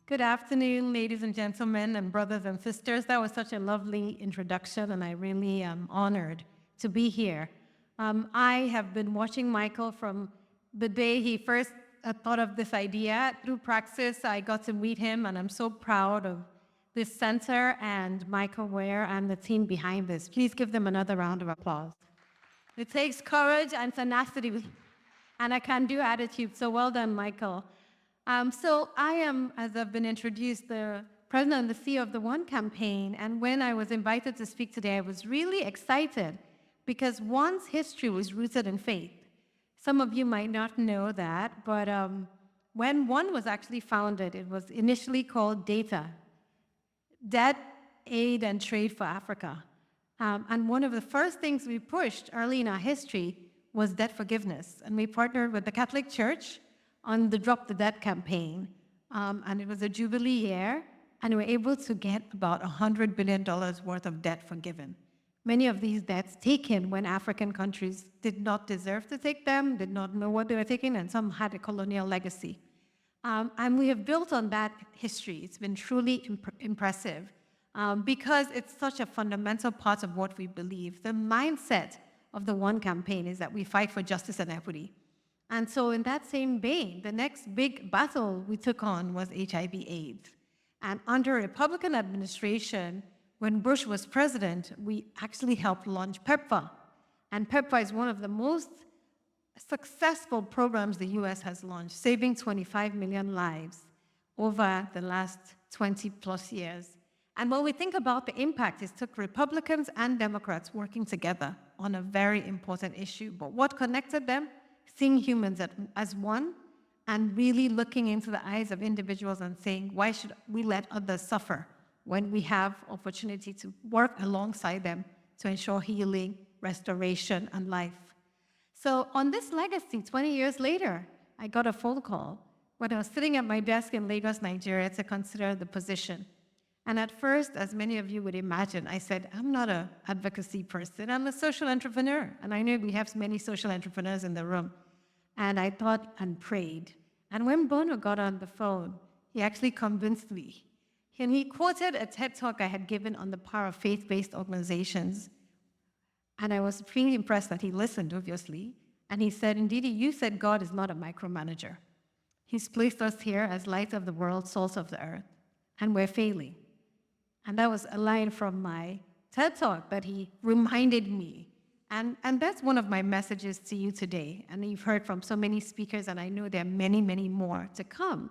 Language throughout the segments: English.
Good afternoon, ladies and gentlemen, and brothers and sisters. That was such a lovely introduction, and I really am honored to be here. I have been watching Michael from the day he first thought of this idea. Through Praxis, I got to meet him, and I'm so proud of this center and Michael Ware and the team behind this. Please give them another round of applause. It takes courage and tenacity and a can-do attitude. So well done, Michael. So I am, as I've been introduced, the president and the CEO of the One Campaign. And when I was invited to speak today, I was really excited because One's history was rooted in faith. Some of you might not know that, but when One was actually founded, it was initially called DATA, Debt, Aid, and Trade for Africa. And one of the first things we pushed early in our history was debt forgiveness. And we partnered with the Catholic Church on the Drop the Debt campaign. And it was a Jubilee year, and we were able to get about $100 billion worth of debt forgiven. Many of these debts taken when African countries did not deserve to take them, did not know what they were taking, and some had a colonial legacy. And we have built on that history. It's been truly impressive because it's such a fundamental part of what we believe. The mindset of the One Campaign is that we fight for justice and equity. And so in that same vein, the next big battle we took on was HIV/AIDS. And under a Republican administration, when Bush was president, we actually helped launch PEPFAR. And PEPFAR is one of the most successful programs the US has launched, saving 25 million lives over the last 20 plus years. And when we think about the impact, it took Republicans and Democrats working together on a very important issue. But what connected them? Seeing humans as one and really looking into the eyes of individuals and saying, why should we let others suffer when we have opportunity to work alongside them to ensure healing, restoration, and life? So on this legacy, 20 years later, I got a phone call when I was sitting at my desk in Lagos, Nigeria, to consider the position. And at first, as many of you would imagine, I said, I'm not an advocacy person, I'm a social entrepreneur. And I know we have many social entrepreneurs in the room. And I thought and prayed. And when Bono got on the phone, he actually convinced me. And he quoted a TED talk I had given on the power of faith-based organizations. And I was pretty impressed that he listened, obviously. And he said, Ndidi, you said God is not a micromanager. He's placed us here as light of the world, salt of the earth. And we're failing. And that was a line from my TED talk that he reminded me. And that's one of my messages to you today. And you've heard from so many speakers, and I know there are many, many more to come.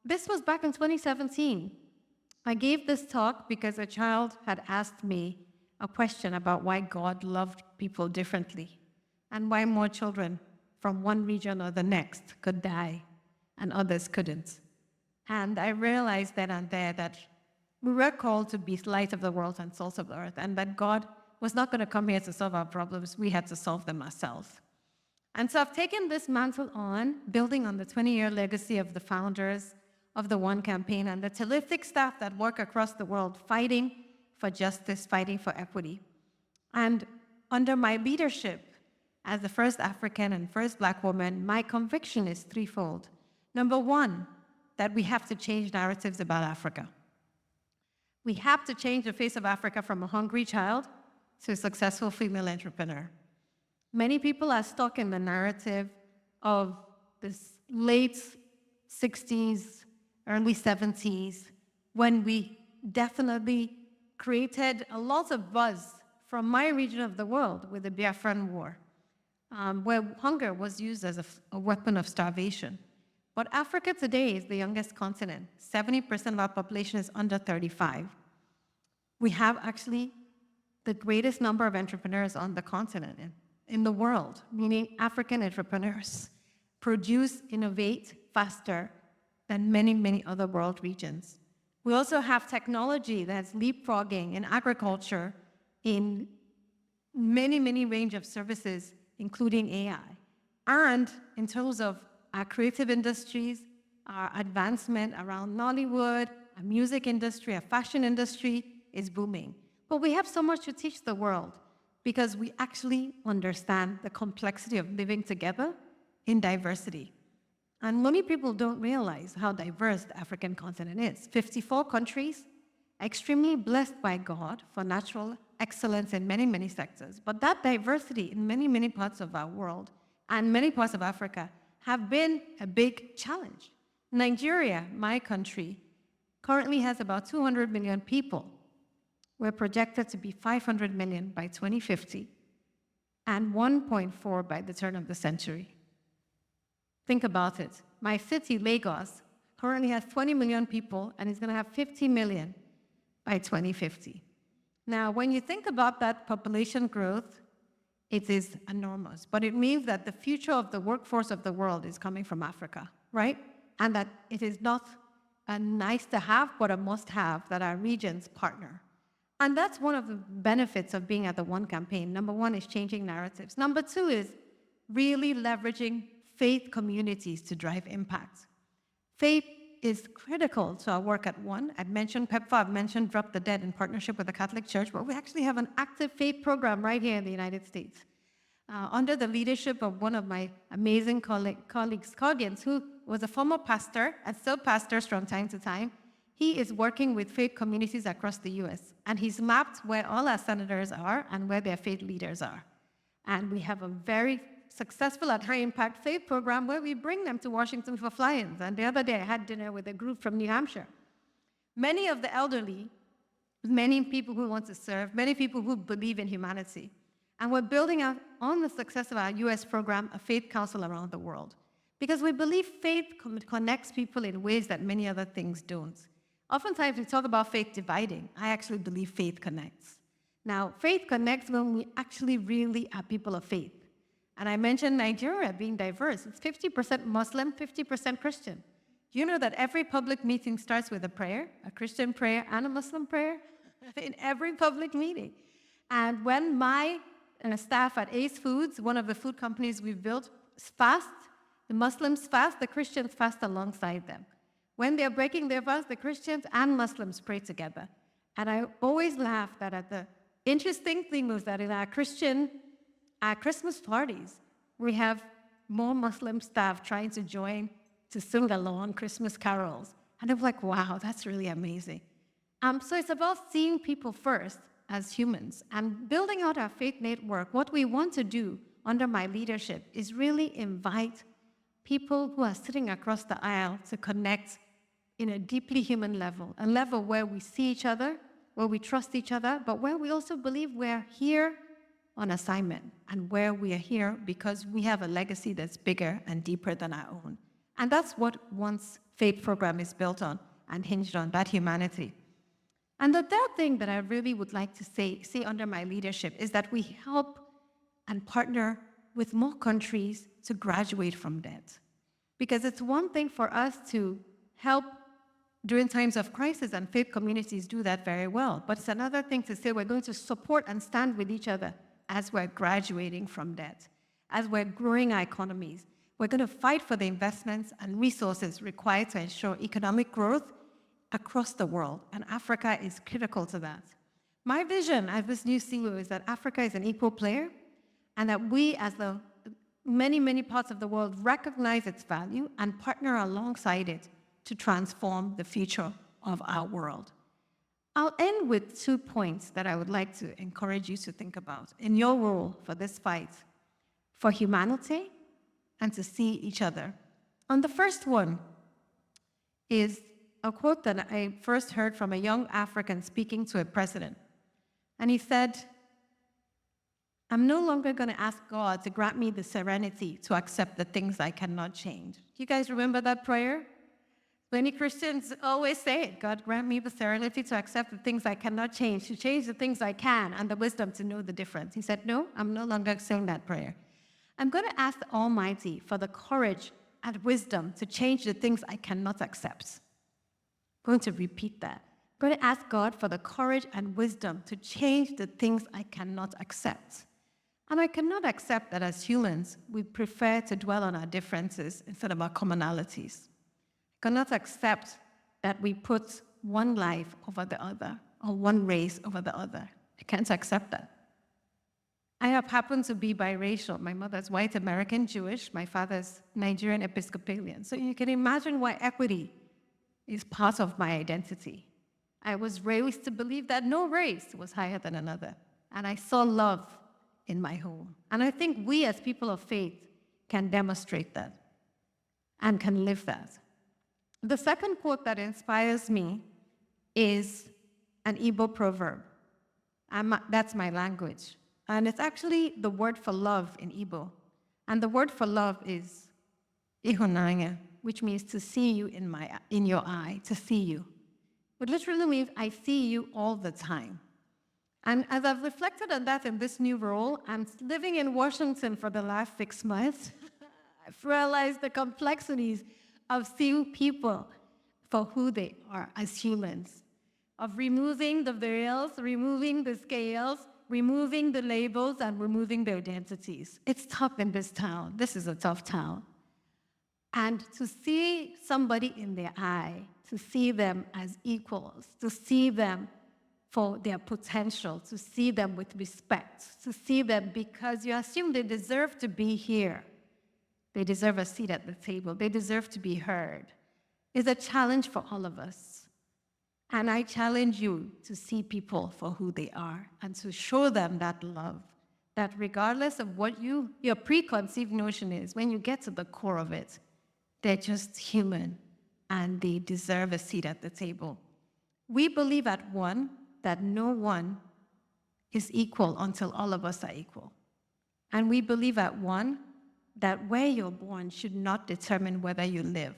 This was back in 2017. I gave this talk because a child had asked me a question about why God loved people differently and why more children from one region or the next could die and others couldn't. And I realized then and there that we were called to be light of the world and salt of the earth, and that God was not going to come here to solve our problems. We had to solve them ourselves. And so I've taken this mantle on, building on the 20-year legacy of the founders of the One Campaign and the terrific staff that work across the world fighting for justice, fighting for equity. And under my leadership as the first African and first Black woman, my conviction is threefold. Number one, that we have to change narratives about Africa. We have to change the face of Africa from a hungry child to a successful female entrepreneur. Many people are stuck in the narrative of this late 60s, early 70s, when we definitely created a lot of buzz from my region of the world with the Biafran War, where hunger was used as a weapon of starvation. But Africa today is the youngest continent. 70% of our population is under 35. We have actually the greatest number of entrepreneurs on the continent in the world, meaning African entrepreneurs produce, innovate faster than many, many other world regions. We also have technology that's leapfrogging in agriculture, in many, many range of services, including AI. And in terms of our creative industries, our advancement around Nollywood, our music industry, our fashion industry is booming. But we have so much to teach the world because we actually understand the complexity of living together in diversity. And many people don't realize how diverse the African continent is. 54 countries, extremely blessed by God for natural excellence in many, many sectors. But that diversity in many, many parts of our world and many parts of Africa have been a big challenge. Nigeria, my country, currently has about 200 million people. We're projected to be 500 million by 2050 and 1.4 by the turn of the century. Think about it. My city, Lagos, currently has 20 million people and is going to have 50 million by 2050. Now, when you think about that population growth, it is enormous. But it means that the future of the workforce of the world is coming from Africa, right? And that it is not a nice to have, but a must have that our regions partner. And that's one of the benefits of being at the One campaign. Number one is changing narratives. Number two is really leveraging faith communities to drive impact. Faith is critical to our work at One. I've mentioned PEPFAR, I've mentioned Drop the Dead in partnership with the Catholic Church, but we actually have an active faith program right here in the United States. Under the leadership of one of my amazing colleagues, Coggins, who was a former pastor and still pastors from time to time. He is working with faith communities across the US, and he's mapped where all our senators are and where their faith leaders are. And we have a very successful and high-impact faith program where we bring them to Washington for fly-ins. And the other day, I had dinner with a group from New Hampshire. Many of the elderly, many people who want to serve, many people who believe in humanity. And we're building out, on the success of our US program, a faith council around the world. Because we believe faith connects people in ways that many other things don't. Oftentimes, we talk about faith dividing. I actually believe faith connects. Now, faith connects when we actually really are people of faith. And I mentioned Nigeria being diverse. It's 50% Muslim, 50% Christian. You know that every public meeting starts with a prayer, a Christian prayer and a Muslim prayer, in every public meeting. And when my staff at Ace Foods, one of the food companies we've built, fast, the Muslims fast, the Christians fast alongside them. When they're breaking their fast, the Christians and Muslims pray together. And I always laugh that the interesting thing was that in our Christmas parties, we have more Muslim staff trying to join to sing along Christmas carols. And I'm like, wow, that's really amazing. So it's about seeing people first as humans and building out our faith network. What we want to do under my leadership is really invite people who are sitting across the aisle to connect in a deeply human level, a level where we see each other, where we trust each other, but where we also believe we're here on assignment and where we are here because we have a legacy that's bigger and deeper than our own. And that's what One's faith program is built on and hinged on, that humanity. And the third thing that I really would like to say under my leadership is that we help and partner with more countries to graduate from debt. Because it's one thing for us to help during times of crisis, and faith communities do that very well. But it's another thing to say we're going to support and stand with each other as we're graduating from debt, as we're growing our economies. We're going to fight for the investments and resources required to ensure economic growth across the world, and Africa is critical to that. My vision as this new CEO is that Africa is an equal player, and that we, as the many, many parts of the world, recognize its value and partner alongside it to transform the future of our world. I'll end with 2 points that I would like to encourage you to think about in your role for this fight for humanity and to see each other. And the first one is a quote that I first heard from a young African speaking to a president. And he said, "I'm no longer going to ask God to grant me the serenity to accept the things I cannot change." Do you guys remember that prayer? Many Christians always say it, "God, grant me the serenity to accept the things I cannot change, to change the things I can, and the wisdom to know the difference." He said, "No, I'm no longer saying that prayer. I'm going to ask the Almighty for the courage and wisdom to change the things I cannot accept." I'm going to repeat that. I'm going to ask God for the courage and wisdom to change the things I cannot accept. And I cannot accept that as humans, we prefer to dwell on our differences instead of our commonalities. I cannot accept that we put one life over the other or one race over the other. I can't accept that. I have happened to be biracial. My mother's white American Jewish, my father's Nigerian Episcopalian. So you can imagine why equity is part of my identity. I was raised to believe that no race was higher than another. And I saw love in my home. And I think we as people of faith can demonstrate that and can live that. The second quote that inspires me is an Igbo proverb. That's my language. And it's actually the word for love in Igbo. And the word for love is ihunanya, which means to see you in your eye, to see you. It literally means I see you all the time. And as I've reflected on that in this new role, I'm living in Washington for the last 6 months. I've realized the complexities of seeing people for who they are as humans, of removing the veils, removing the scales, removing the labels, and removing their identities. It's tough in this town. This is a tough town. And to see somebody in their eye, to see them as equals, to see them for their potential, to see them with respect, to see them because you assume they deserve to be here. They deserve a seat at the table. They deserve to be heard. Is a challenge for all of us. And I challenge you to see people for who they are and to show them that love, that regardless of what your preconceived notion is, when you get to the core of it, they're just human and they deserve a seat at the table. We believe at One that no one is equal until all of us are equal. And we believe at One that where you're born should not determine whether you live.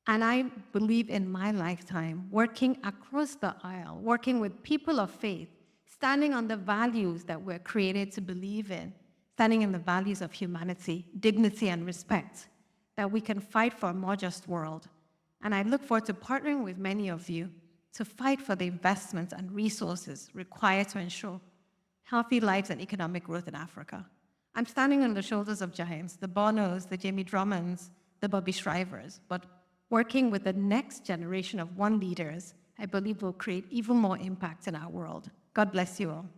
And I believe in my lifetime, working across the aisle, working with people of faith, standing on the values that we're created to believe in, standing in the values of humanity, dignity, and respect, that we can fight for a more just world. And I look forward to partnering with many of you to fight for the investments and resources required to ensure healthy lives and economic growth in Africa. I'm standing on the shoulders of giants, the Bonos, the Jamie Drummonds, the Bobby Shrivers, but working with the next generation of One leaders, I believe will create even more impact in our world. God bless you all.